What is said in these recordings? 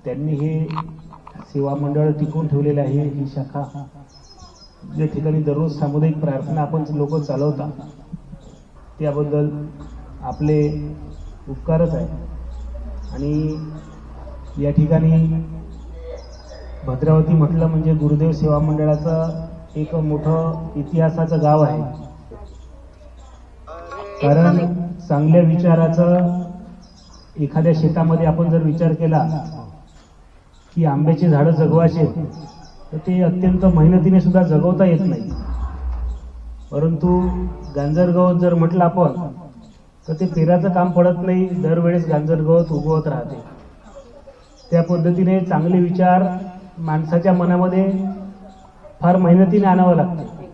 त्यांनी हे सेवा मंडळ टिकवून ठेवलेले आहे। ही शाखा ज्या ठिकाणी दररोज सामुदायिक प्रार्थना आपण लोक चालवता त्याबद्दल आपले उपकारच आहे। आणि या ठिकाणी भद्रावती म्हटलं म्हणजे गुरुदेव सेवा मंडळाचं एक मोठं इतिहासाचं गाव आहे। कारण चांगल्या विचाराचं एखाद्या शेतामध्ये आपण जर विचार केला की आंब्याची झाडं जगवायचे तर ते अत्यंत मेहनतीने सुद्धा जगवता येत नाही, परंतु गांजर गवत जर म्हटलं आपण तर ते पेराचं काम पडत नाही, दरवेळेस गांजर गवत उगवत राहते। त्या पद्धतीने चांगले विचार माणसाच्या मनामध्ये फार मेहनतीने आणावं लागते,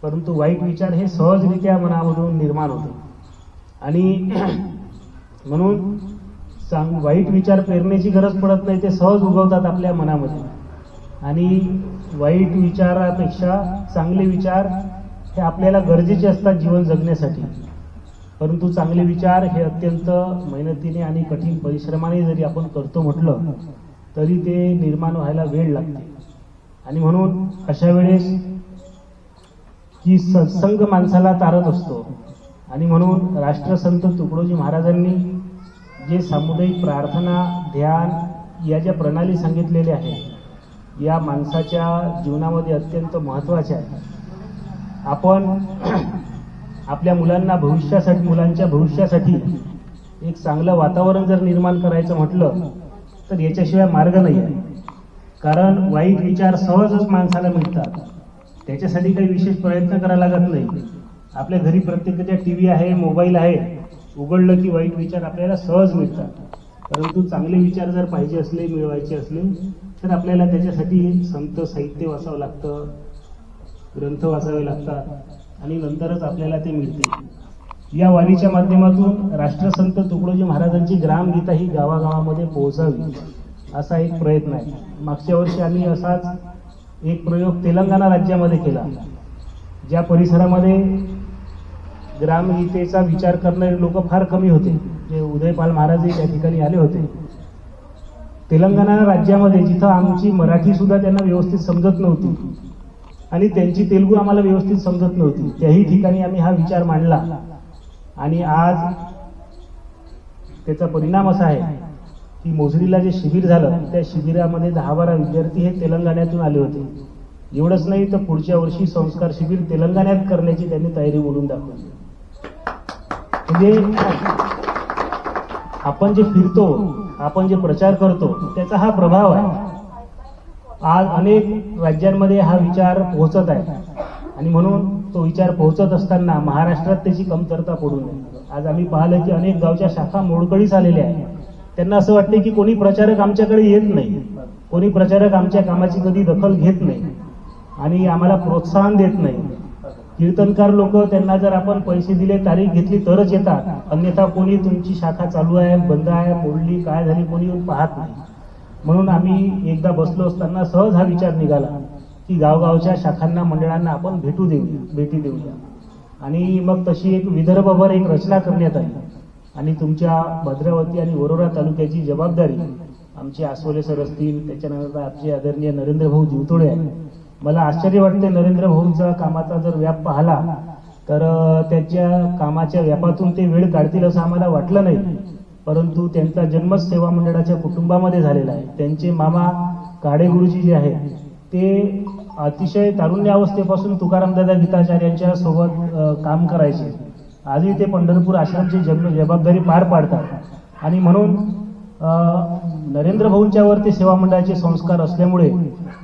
परंतु वाईट विचार हे सहजरित्या मनामधून निर्माण होते। आणि म्हणून वाईट विचार पेरण्याची गरज पडत नाही, ते सहज उगवतात आपल्या मनामध्ये। आणि वाईट विचारापेक्षा चांगले विचार हे आपल्याला गरजेचे असतात जीवन जगण्यासाठी, परंतु चांगले विचार हे अत्यंत मेहनतीने आणि कठीण परिश्रमाने जरी आपण करतो म्हटलं तरी ते निर्माण व्हायला वेळ लागते। आणि म्हणून अशा वेळेस की सत्संग माणसाला तारत असतो। आणि म्हणून राष्ट्रसंत तुकडोजी महाराजांनी जे सामुदायिक प्रार्थना ध्यान या ज्या प्रणाली सांगितलेल्या आहेत या माणसाच्या जीवनामध्ये अत्यंत महत्त्वाच्या आहेत। आपण आपल्या मुलांच्या भविष्यासाठी एक चांगलं वातावरण जर निर्माण करायचं म्हटलं तर याच्याशिवाय मार्ग नाही आहे। कारण वाईट विचार सहजच माणसाला मिळतात, त्याच्यासाठी काही विशेष प्रयत्न करायला लागत नाही। आपल्या घरी प्रत्येकाच्या टीव्ही आहे, मोबाईल आहे, उघडलं की वाईट विचार आपल्याला सहज मिळतात। परंतु चांगले विचार जर पाहिजे असले मिळवायचे असले तर आपल्याला त्याच्यासाठी संत साहित्य वाचावं लागतं, ग्रंथ वाचावे लागतात आणि नंतरच आपल्याला ते मिळते। या वारीच्या माध्यमातून राष्ट्रसंत तुकडोजी महाराजांची ग्रामगीता ही गावागावामध्ये पोहोचावी असा एक प्रयत्न आहे। मागच्या वर्षी आम्ही असाच एक प्रयोग तेलंगणा राज्यामध्ये केला, ज्या परिसरामध्ये ग्रामगीतेचा विचार करणारे लोक फार कमी होते। जे उदयपाल महाराजही त्या ठिकाणी आले होते। तेलंगणा राज्यामध्ये जिथं आमची मराठी सुद्धा त्यांना व्यवस्थित समजत नव्हती आणि त्यांची तेलुगू आम्हाला व्यवस्थित समजत नव्हती, त्याही ठिकाणी आम्ही हा विचार मांडला। आणि आज त्याचा परिणाम असा आहे की मोजरीला जे शिबिर झालं त्या शिबिरामध्ये 10-12 विद्यार्थी हे तेलंगणातून आले होते। एवढंच नाही तर पुढच्या वर्षी संस्कार शिबिर तेलंगणात करण्याची त्यांनी तयारी बोलून दाखवली। म्हणजे आपण जे फिरतो, आपण जे प्रचार करतो त्याचा हा प्रभाव आहे। आज अनेक राज्यांमध्ये हा विचार पोहोचत आहे आणि म्हणून तो विचार पोहोचत असताना महाराष्ट्रात त्याची कमतरता पडू नये। आज आम्ही पाहिलं की अनेक गावच्या शाखा मोडकळीस आलेल्या आहेत। त्यांना असं वाटते की कोणी प्रचारक आमच्याकडे येत नाही, कोणी प्रचारक आमच्या कामाची कधी दखल घेत नाही आणि आम्हाला प्रोत्साहन देत नाही। कीर्तनकार लोक त्यांना जर आपण पैसे दिले, तारीख घेतली तरच येतात, अन्यथा कोणी तुमची शाखा चालू आहे, बंद आहे, मोडली, काय झाली कोणी येऊन पाहत नाही। म्हणून आम्ही एकदा बसलो असताना सहज हा विचार निघाला की गावगावच्या शाखांना मंडळांना आपण भेटी देऊया। आणि मग तशी एक विदर्भभर एक रचना करण्यात आली आणि तुमच्या भद्रावती आणि वरोरा तालुक्याची जबाबदारी आमचे आसवले सर असतील, त्याच्यानंतर आमचे आदरणीय नरेंद्र भाऊ जीवतोडे आहे। मला आश्चर्य वाटते नरेंद्र भाऊंचा कामाचा जर व्याप पाहिला तर त्याच्या कामाच्या व्यापातून ते वेळ काढतील असं आम्हाला वाटलं नाही, परंतु त्यांचा जन्मच सेवा मंडळाच्या कुटुंबामध्ये झालेला आहे। त्यांचे मामा काडे गुरुजी जे आहेत ते अतिशय तारुण्य अवस्थेपासून तुकारामदादा गीताचार्यांच्या सोबत काम करायचे। आजही ते पंढरपूर आश्रमची जबाबदारी पार पाडतात आणि म्हणून नरेंद्र भाऊंच्यावर ते सेवा मंडळाचे संस्कार असल्यामुळे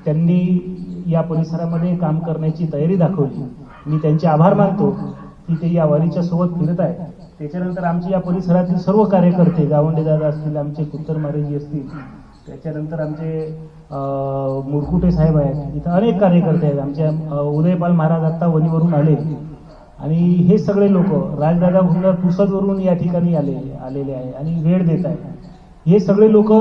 त्यांनी या परिसरामध्ये काम करण्याची तयारी दाखवली। मी त्यांचे आभार मानतो की ते या वारीच्या सोबत फिरत आहेत। त्याच्यानंतर आमचे या परिसरातील सर्व कार्यकर्ते, गावंडे दादा असतील, आमचे कुत्तर मारेजी असतील, त्याच्यानंतर आमचे मुरकुटे साहेब आहेत, इथं अनेक कार्यकर्ते आहेत। आमच्या उदयपाल महाराज आता वणीवरून आले आणि हे सगळे लोक राजदादा भुंगर पुसदवरून या ठिकाणी आलेले आहे आणि वेळ देत आहेत। हे सगळे लोक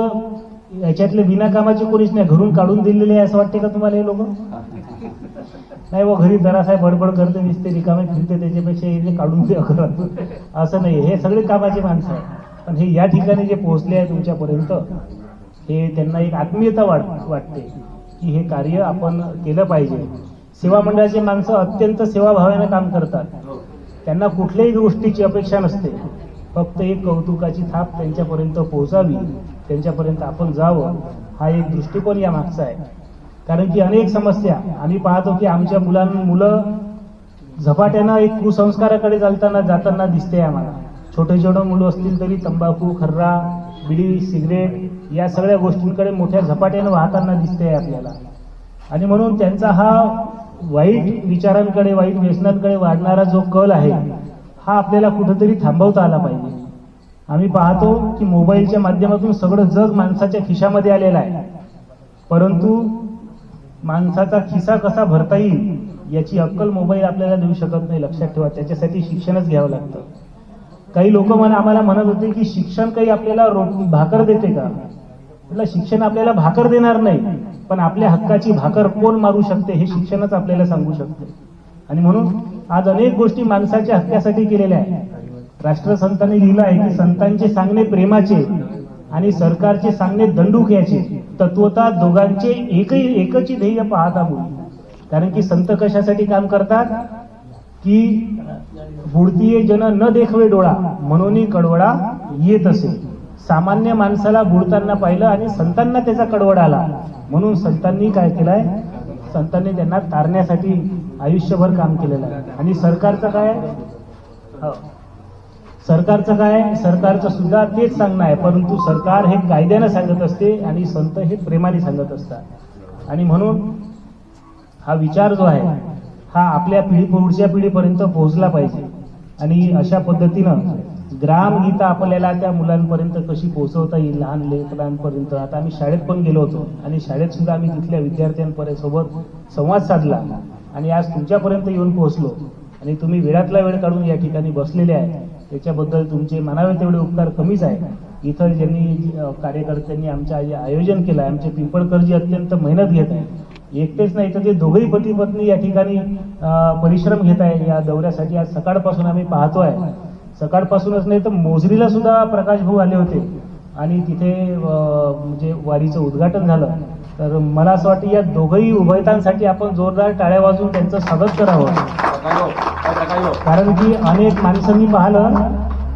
याच्यातले विनाकामाचे कोणीच नाही, घरून काढून दिलेले आहे असं वाटते का तुम्हाला हे लोक? नाही व घरी जरासाहेब बडबड करते, नुसते रिकामे फिरते, त्याच्यापेक्षा हे काढून द्या असं नाही। हे सगळे कामाचे माणसं आहे, पण हे या ठिकाणी जे पोहोचले आहे तुमच्यापर्यंत हे त्यांना एक आत्मीयता वाटते की हे कार्य आपण केलं पाहिजे. सेवा मंडळाची माणसं अत्यंत सेवाभावाने काम करतात. त्यांना कुठल्याही गोष्टीची अपेक्षा नसते, फक्त एक कौतुकाची थाप त्यांच्यापर्यंत पोहोचावी, त्यांच्यापर्यंत आपण जावं, हा एक दृष्टिकोन या मागचा आहे. कारण की अनेक समस्या आम्ही पाहतो की आमच्या मुलं झपाट्यानं एक कुसंस्काराकडे जाताना दिसते आम्हाला. छोटे मुलं असतील तरी तंबाखू, खर्रा, बिडी, सिगरेट या सगळ्या गोष्टींकडे मोठ्या झपाट्यानं वाहताना दिसते आपल्याला. आणि म्हणून त्यांचा हा वाईट विचारांकडे, वाईट व्यसनांकडे वाढणारा जो कल आहे, हा आपल्याला कुठेतरी थांबवता आला पाहिजे. आम्ही पाहतो की मोबाईलच्या माध्यमातून सगळं जग माणसाच्या खिशामध्ये आलेलं आहे, परंतु माणसाचा खिसा कसा भरता येईल याची अक्कल मोबाईल आपल्याला देऊ शकत नाही. लक्षात ठेवा, त्याच्यासाठी शिक्षणच घ्यावं लागतं. काही लोक आम्हाला म्हणत होते की शिक्षण काही आपल्याला भाकर देते का? म्हटलं शिक्षण आपल्याला भाकर देणार नाही, पण आपल्या हक्काची भाकर कोण मारू शकते हे शिक्षणच आपल्याला सांगू शकते. आणि म्हणून आज अनेक गोष्टी माणसाच्या हक्कासाठी केलेल्या आहेत. राष्ट्रसंतांनी लिहिलं आहे की संतांचे सांगणे प्रेमाचे आणि सरकारचे सांगणे दंडुक्याचे, तत्वता दोघांचे एकची ध्येय पाहता मुली. कारण की संत कशासाठी काम करतात की बुडतीये जन न देखवे डोळा म्हणून कडवडा येत असे. सामान्य माणसाला बुडताना पाहिलं आणि संतांना त्याचा कडवडा आला, म्हणून संतांनी काय केलंय, संतांनी त्यांना तारण्यासाठी आयुष्यभर काम केलेलं आहे. आणि सरकारचं काय, सरकारचं सुद्धा तेच सांगणं आहे, परंतु सरकार हे कायद्यानं सांगत असते आणि संत हे प्रेमाने सांगत असतात. आणि म्हणून हा विचार जो आहे हा आपल्या पुढच्या पिढीपर्यंत पोहोचला पाहिजे. आणि अशा पद्धतीनं ग्रामगीता आपल्याला त्या मुलांपर्यंत कशी पोहोचवता येईल, लहान लेकरांपर्यंत. आता आम्ही शाळेत पण गेलो होतो आणि शाळेत सुद्धा आम्ही तिथल्या विद्यार्थ्यांसोबत संवाद साधला आणि आज तुमच्यापर्यंत येऊन पोहोचलो. आणि तुम्ही वेळातला वेळ काढून या ठिकाणी बसलेले आहे, त्याच्याबद्दल तुमचे म्हणावे तेवढे उपकार कमीच आहे. इथं ज्यांनी कार्यकर्त्यांनी आमचं आयोजन केलं आहे, आमचे पिंपळकरजी अत्यंत मेहनत घेत आहे. एकटेच नाही तर ते दोघंही पती पत्नी या ठिकाणी परिश्रम घेत आहे या दौऱ्यासाठी. आज सकाळपासून आम्ही पाहतोय, सकाळपासूनच नाही तर मोजरीला सुद्धा प्रकाश भाऊ आले होते आणि तिथे म्हणजे वारीचं उद्घाटन झालं. तर मला असं वाटतं या दोघंही उभयतांसाठी आपण जोरदार टाळ्या वाजवून त्यांचं स्वागत करावं. कारण की अनेक माणसं मी पाहिलं